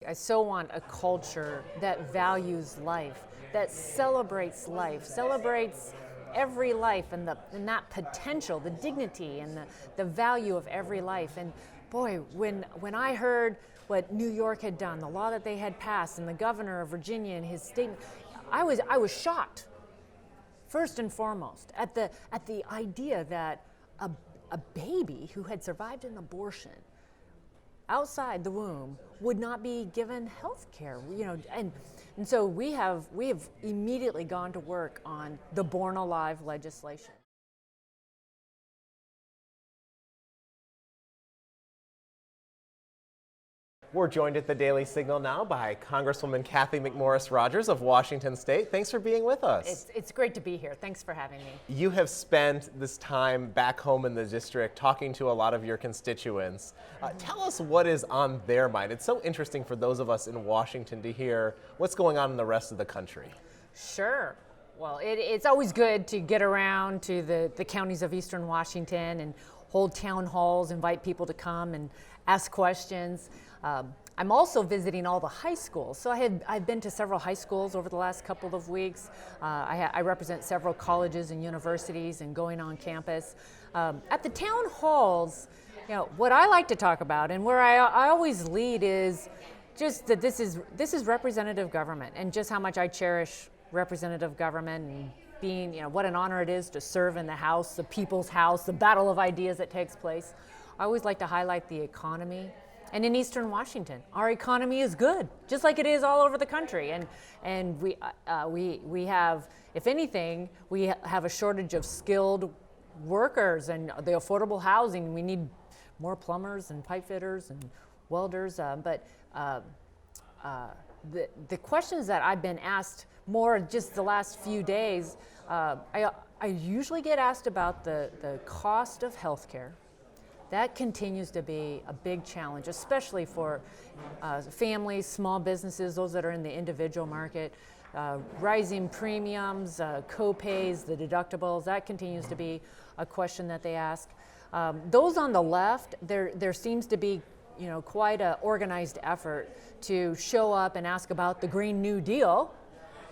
I so want a culture that values life, that celebrates every life and that potential, the dignity and the value of every life. And boy, when I heard what New York had done, the law that they had passed, and the governor of Virginia and his statement, I was shocked. First and foremost, at the idea that a baby who had survived an abortion outside the womb would not be given health care, and so we have immediately gone to work on the Born Alive legislation. We're joined at the Daily Signal now by Congresswoman Cathy McMorris Rodgers of Washington State. Thanks for being with us. It's great to be here. Thanks for having me. You have spent this time back home in the district talking to a lot of your constituents. Tell us what is on their mind. It's so interesting for those of us in Washington to hear what's going on in the rest of the country. Sure. Well, it's always good to get around to the counties of Eastern Washington and hold town halls, invite people to come and ask questions. I'm also visiting all the high schools. So I've been to several high schools over the last couple of weeks. I represent several colleges and universities and going on campus. At the town halls, what I like to talk about and where I always lead is just that this is representative government and just how much I cherish representative government and being, what an honor it is to serve in the House, the people's house, the battle of ideas that takes place. I always like to highlight the economy. And in Eastern Washington, our economy is good, just like it is all over the country. And we have, if anything, we have a shortage of skilled workers and the affordable housing. We need more plumbers and pipe fitters and welders. But the questions that I've been asked more just the last few days, I usually get asked about the cost of healthcare. That continues to be a big challenge, especially for families, small businesses, those that are in the individual market. Rising premiums, co-pays, the deductibles, that continues to be a question that they ask. Those on the left, there seems to be quite an organized effort to show up and ask about the Green New Deal.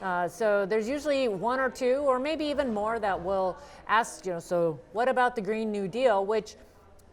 So there's usually one or two, or maybe even more, that will ask, so what about the Green New Deal, which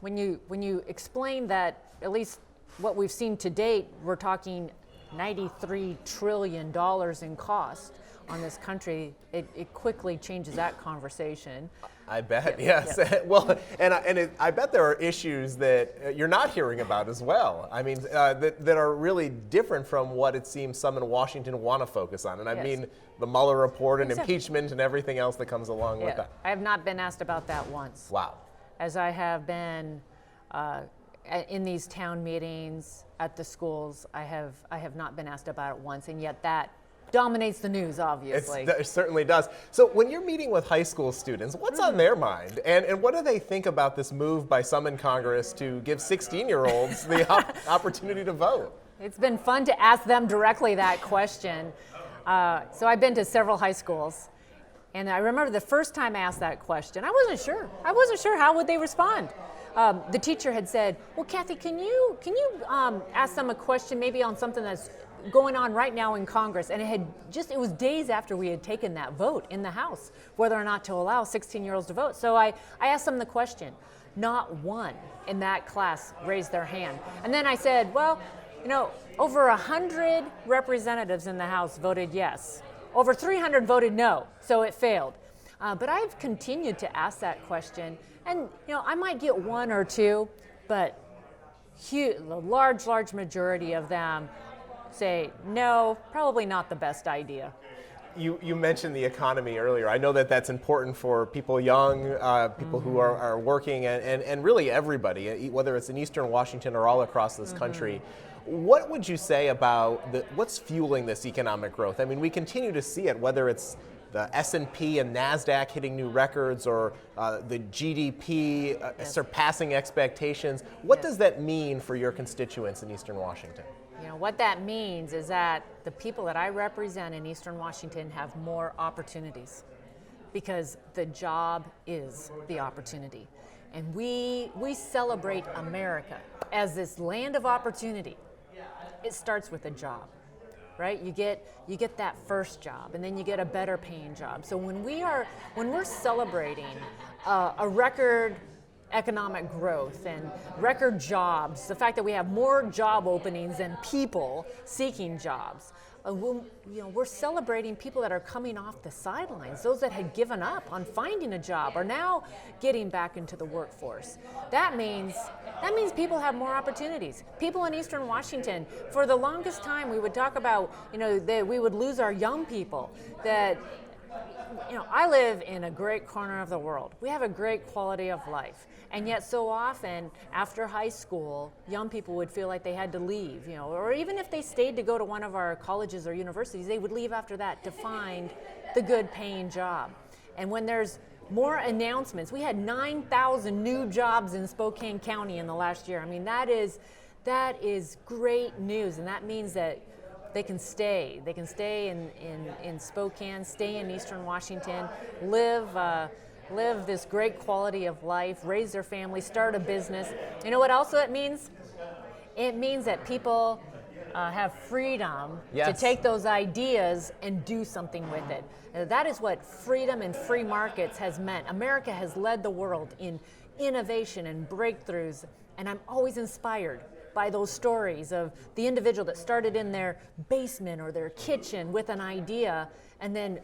when you explain that, at least what we've seen to date, we're talking $93 trillion in cost on this country, it quickly changes that conversation. I bet, yes. Yeah. Well, I bet there are issues that you're not hearing about as well. I mean, that are really different from what it seems some in Washington want to focus on. And I mean the Mueller report and impeachment and everything else that comes along with that. I have not been asked about that once. Wow. As I have been in these town meetings, at the schools, I have not been asked about it once, and yet that dominates the news, obviously. It certainly does. So when you're meeting with high school students, what's on their mind? And what do they think about this move by some in Congress to give 16-year-olds the opportunity to vote? It's been fun to ask them directly that question. So I've been to several high schools. And I remember the first time I asked that question, I wasn't sure. I wasn't sure how would they respond. The teacher had said, well, Cathy, can you ask them a question maybe on something that's going on right now in Congress? And it was days after we had taken that vote in the House, whether or not to allow 16-year-olds to vote. So I asked them the question. Not one in that class raised their hand. And then I said, well, over 100 representatives in the House voted yes. Over 300 voted no, so it failed. But I've continued to ask that question, and I might get one or two, but the large majority of them say no, probably not the best idea. You mentioned the economy earlier. I know that that's important for people young, people who are working, and really everybody, whether it's in Eastern Washington or all across this country. What would you say about what's fueling this economic growth? I mean, we continue to see it, whether it's the S&P and NASDAQ hitting new records or the GDP surpassing expectations. What does that mean for your constituents in Eastern Washington? What that means is that the people that I represent in Eastern Washington have more opportunities because the job is the opportunity. And we celebrate America as this land of opportunity. it starts with a job, right? You get that first job, and then you get a better paying job. So when we're celebrating a record economic growth and record jobs, the fact that we have more job openings than people seeking jobs, we're celebrating people that are coming off the sidelines. Those that had given up on finding a job are now getting back into the workforce. That means people have more opportunities. People in Eastern Washington, for the longest time, we would talk about, that we would lose our young people. That, I live in a great corner of the world. We have a great quality of life. And yet so often after high school, young people would feel like they had to leave, or even if they stayed to go to one of our colleges or universities, they would leave after that to find the good paying job. And when there's more announcements, we had 9,000 new jobs in Spokane County in the last year. I mean, that is great news, and that means that they can stay. They can stay in Spokane, stay in Eastern Washington, live this great quality of life, raise their family, start a business. You know what else it means? It means that people have freedom to take those ideas and do something with it. That is what freedom and free markets has meant. America has led the world in innovation and breakthroughs, and I'm always inspired by those stories of the individual that started in their basement or their kitchen with an idea and then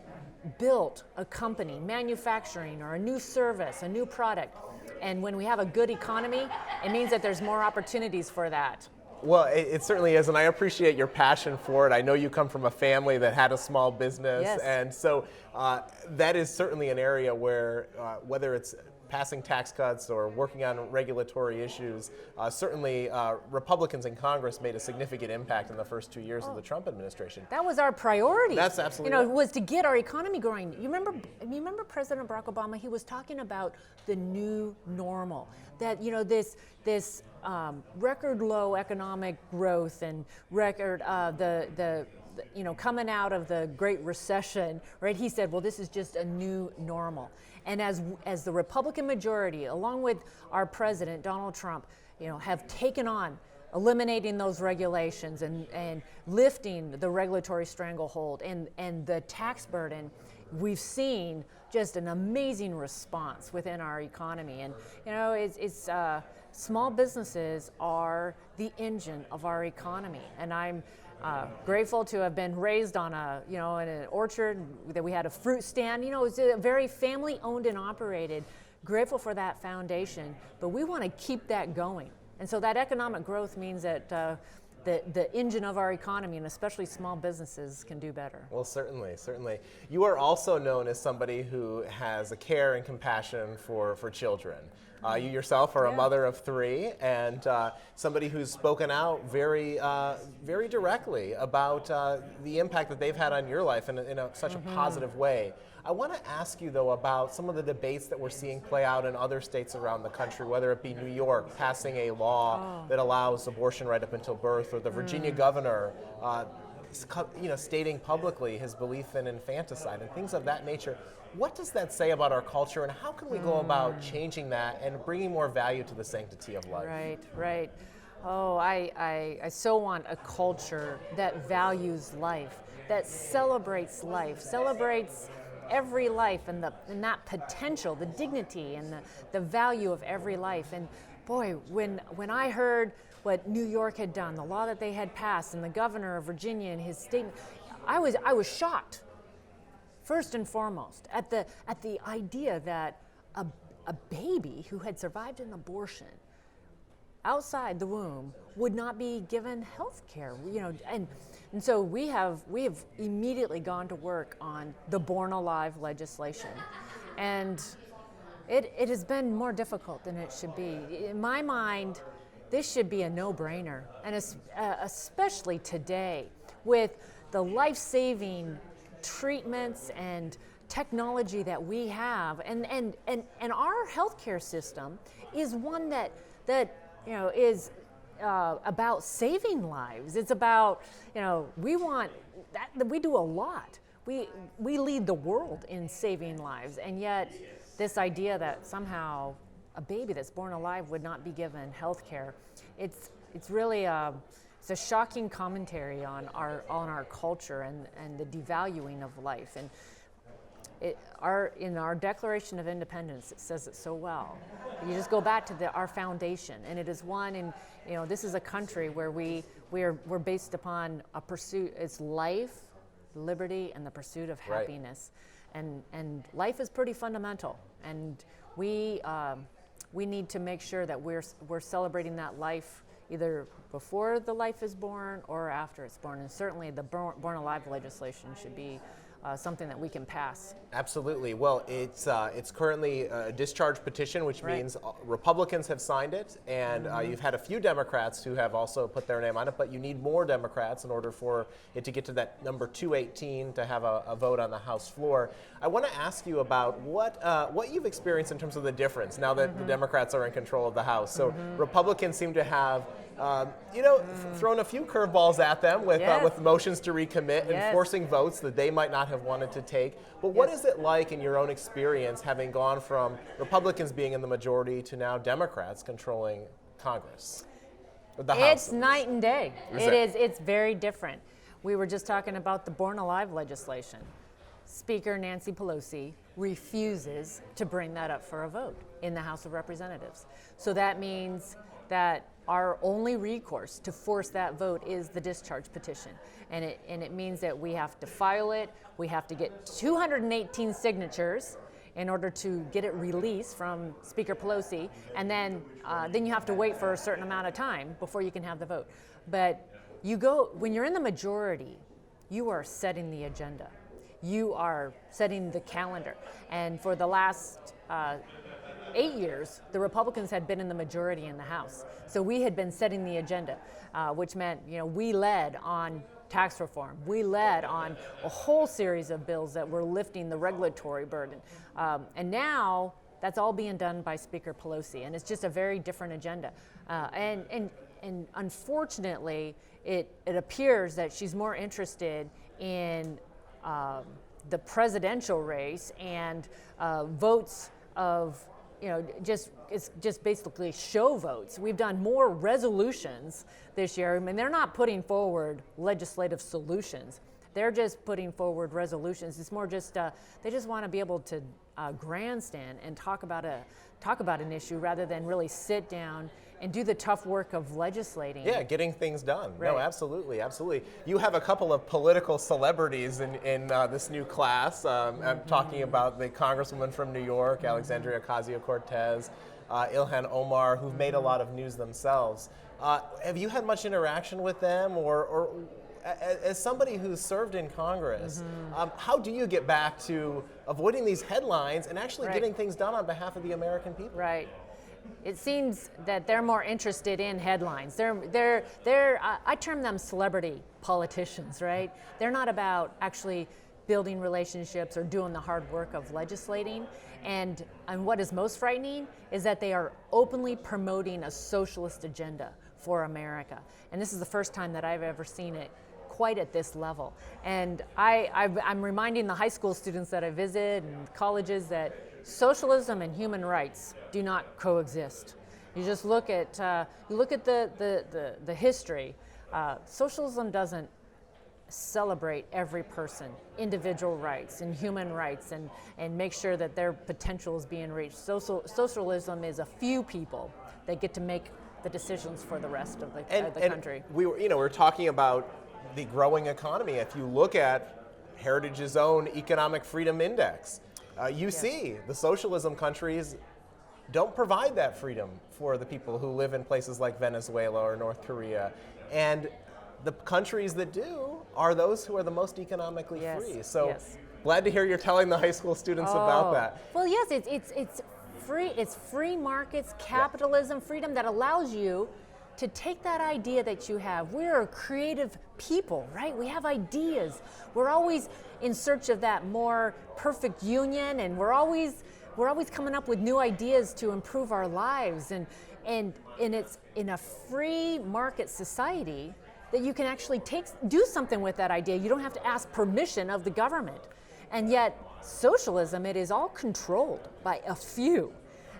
built a company, manufacturing or a new service, a new product. And when we have a good economy, it means that there's more opportunities for that. Well, it certainly is, and I appreciate your passion for it. I know you come from a family that had a small business, and so that is certainly an area where, whether it's passing tax cuts or working on regulatory issues, certainly Republicans in Congress made a significant impact in the first 2 years of the Trump administration. That was our priority. That's absolutely right. Was to get our economy growing. You remember President Barack Obama? He was talking about the new normal. That this record low economic growth and record coming out of the Great Recession, right? He said, well, this is just a new normal. And as the Republican majority, along with our president, Donald Trump, have taken on eliminating those regulations and lifting the regulatory stranglehold and the tax burden, we've seen just an amazing response within our economy. And small businesses are the engine of our economy. And I'm grateful to have been raised on in an orchard that we had a fruit stand. It was a very family owned and operated. Grateful for that foundation, but we want to keep that going. And so that economic growth means that the engine of our economy, and especially small businesses, can do better. Well, certainly. You are also known as somebody who has a care and compassion for children. You yourself are a mother of 3, and somebody who's spoken out very directly about the impact that they've had on your life in such a positive way. I want to ask you, though, about some of the debates that we're seeing play out in other states around the country, whether it be New York passing a law that allows abortion right up until birth, or the Virginia governor stating publicly his belief in infanticide and things of that nature. What does that say about our culture, and how can we go about changing that and bringing more value to the sanctity of life? Right. Oh, I so want a culture that values life, that celebrates life, celebrates every life and that potential, the dignity and the value of every life. And boy, when I heard what New York had done, the law that they had passed, and the governor of Virginia and his statement, I was shocked. First and foremost, at the idea that a baby who had survived an abortion outside the womb would not be given health care, and so we have immediately gone to work on the Born Alive legislation, and it has been more difficult than it should be. In my mind, this should be a no-brainer, and especially today with the life-saving treatments and technology that we have, and our healthcare system is one that is about saving lives. It's about we want that, we do a lot. We lead the world in saving lives, and yet this idea that somehow a baby that's born alive would not be given health care, it's really it's a shocking commentary on our culture and the devaluing of life. And in our Declaration of Independence, it says it so well. You just go back to our foundation, and it is one. And this is a country where we're based upon a pursuit. It's life, liberty, and the pursuit of happiness. Right. And life is pretty fundamental, and we need to make sure that we're celebrating that life either before the life is born or after it's born. And certainly the Born Alive legislation should be something that we can pass. Absolutely. Well, it's currently a discharge petition, which means Republicans have signed it, and you've had a few Democrats who have also put their name on it, but you need more Democrats in order for it to get to that number 218 to have a vote on the House floor. I want to ask you about what you've experienced in terms of the difference now that the Democrats are in control of the House. So Republicans seem to have thrown a few curveballs at them with motions to recommit and forcing votes that they might not have wanted to take. But what is it like in your own experience, having gone from Republicans being in the majority to now Democrats controlling Congress? The House. It's night and day. It's very different. We were just talking about the Born Alive legislation. Speaker Nancy Pelosi refuses to bring that up for a vote in the House of Representatives. So that means that our only recourse to force that vote is the discharge petition. And it means that we have to file it, we have to get 218 signatures in order to get it released from Speaker Pelosi, and then you have to wait for a certain amount of time before you can have the vote. But when you're in the majority, you are setting the agenda. You are setting the calendar. And for the last 8 years, the Republicans had been in the majority in the House. So we had been setting the agenda, which meant, we led on tax reform. We led on a whole series of bills that were lifting the regulatory burden. And now that's all being done by Speaker Pelosi, and it's just a very different agenda. And unfortunately, it appears that she's more interested in the presidential race and votes of, it's just basically show votes. We've done more resolutions this year. I mean, they're not putting forward legislative solutions. They're just putting forward resolutions. It's more just they just want to be able to grandstand and talk about an issue rather than really sit down and do the tough work of legislating. Yeah, getting things done. Right. No, absolutely, absolutely. You have a couple of political celebrities in this new class. I'm talking about the Congresswoman from New York, Alexandria Ocasio-Cortez, Ilhan Omar, who've made a lot of news themselves. Have you had much interaction with them, or as somebody who's served in Congress, how do you get back to avoiding these headlines and actually getting things done on behalf of the American people? Right. It seems that they're more interested in headlines. I term them celebrity politicians, right? They're not about actually building relationships or doing the hard work of legislating. And what is most frightening is that they are openly promoting a socialist agenda for America. And this is the first time that I've ever seen it quite at this level. And I'm reminding the high school students that I visit and colleges that socialism and human rights do not coexist. You just look at the history. Socialism doesn't celebrate every person, individual rights and human rights, and make sure that their potential is being reached. Socialism is a few people that get to make the decisions for the rest of the country. We were talking about the growing economy. If you look at Heritage's own Economic Freedom Index, you see the socialism countries don't provide that freedom for the people who live in places like Venezuela or North Korea. And the countries that do are those who are the most economically free. So glad to hear you're telling the high school students about that. Well, yes, it's free. It's free markets, capitalism, freedom that allows you to take that idea that you have. We're a creative people, right? We have ideas. We're always in search of that more perfect union, and we're always coming up with new ideas to improve our lives. And it's in a free market society that you can actually do something with that idea. You don't have to ask permission of the government. And yet, socialism, it is all controlled by a few.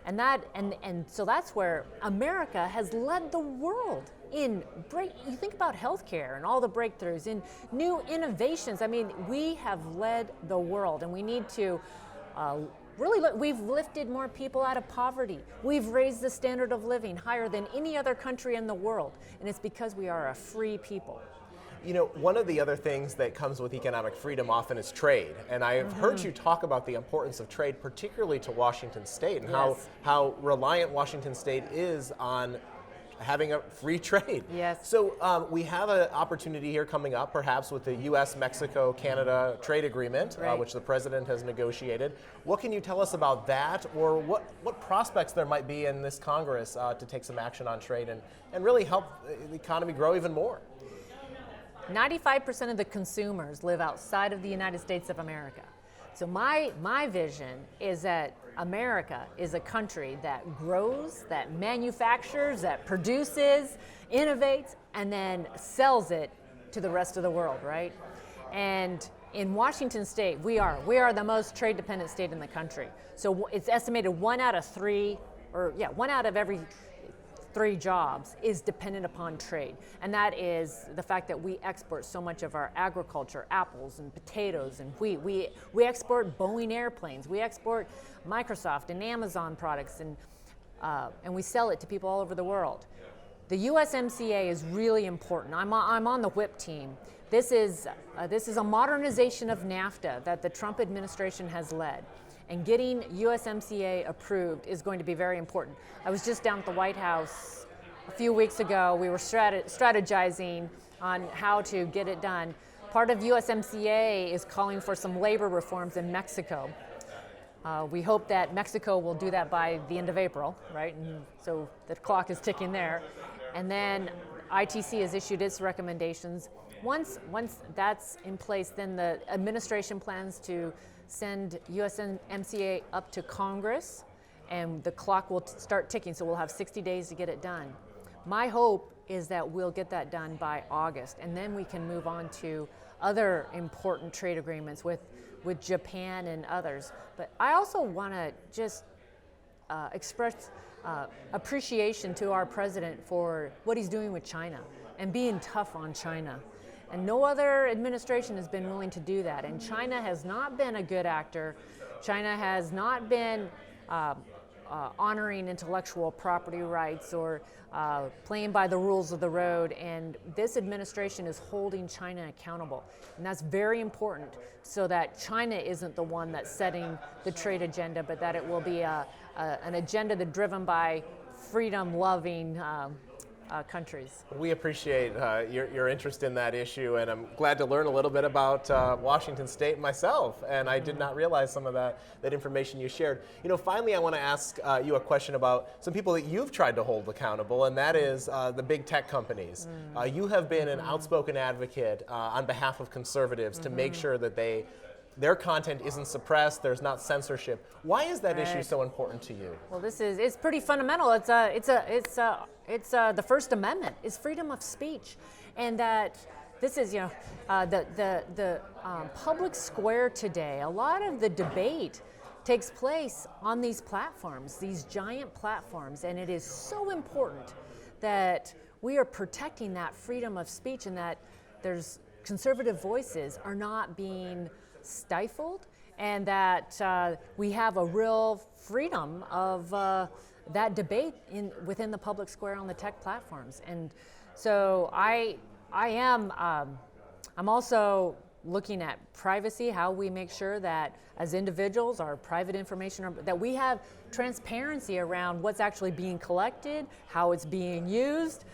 And so that's where America has led the world you think about healthcare and all the breakthroughs in new innovations. I mean, we have led the world, and we need to really look. We've lifted more people out of poverty. We've raised the standard of living higher than any other country in the world, and it's because we are a free people. You know, one of the other things that comes with economic freedom often is trade. And I've heard you talk about the importance of trade, particularly to Washington State, and how reliant Washington State is on having a free trade. Yes. So we have an opportunity here coming up, perhaps with the U.S., Mexico, Canada trade agreement, Right. Which the president has negotiated. What can you tell us about that, or what prospects there might be in this Congress to take some action on trade and really help the economy grow even more? 95% of the consumers live outside of the United States of America. So my vision is that America is a country that grows, that manufactures, that produces, innovates, and then sells it to the rest of the world, right? And in Washington State, we are the most trade-dependent state in the country. So it's estimated one out of every 3 jobs is dependent upon trade, and that is the fact that we export so much of our agriculture, apples and potatoes and wheat. We export Boeing airplanes, we export Microsoft and Amazon products, and we sell it to people all over the world. The USMCA is really important. I'm on the WHIP team. This is a modernization of NAFTA that the Trump administration has led. And getting USMCA approved is going to be very important. I was just down at the White House a few weeks ago. We were strategizing on how to get it done. Part of USMCA is calling for some labor reforms in Mexico. We hope that Mexico will do that by the end of April, right? And so the clock is ticking there. And then ITC has issued its recommendations. Once that's in place, then the administration plans to send USMCA up to Congress, and the clock will start ticking, so we'll have 60 days to get it done. My hope is that we'll get that done by August, and then we can move on to other important trade agreements with Japan and others. But I also want to just express appreciation to our president for what he's doing with China and being tough on China. And no other administration has been willing to do that. And China has not been a good actor. China has not been honoring intellectual property rights or playing by the rules of the road. And this administration is holding China accountable. And that's very important, so that China isn't the one that's setting the trade agenda, but that it will be an agenda that's driven by freedom-loving countries. We appreciate your interest in that issue, and I'm glad to learn a little bit about Washington State myself, and I did not realize some of that information you shared. You know, finally, I want to ask you a question about some people that you've tried to hold accountable, and that is the big tech companies. You have been an outspoken advocate on behalf of conservatives to make sure that their content isn't suppressed, there's not censorship. Why is that issue so important to you? Well, it's pretty fundamental. It's the First Amendment. It's freedom of speech, and that this is the public square today. A lot of the debate takes place on these platforms, these giant platforms, and it is so important that we are protecting that freedom of speech, and that there's conservative voices are not being stifled, and that we have a real freedom of that debate within the public square on the tech platforms. And so I'm also looking at privacy, how we make sure that as individuals, our private information, that we have transparency around what's actually being collected, how it's being used.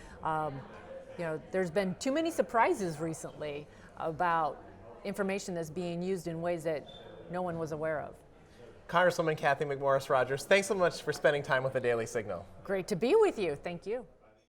There's been too many surprises recently about information that's being used in ways that no one was aware of. Congresswoman Cathy McMorris Rodgers, thanks so much for spending time with the Daily Signal. Great to be with you. Thank you.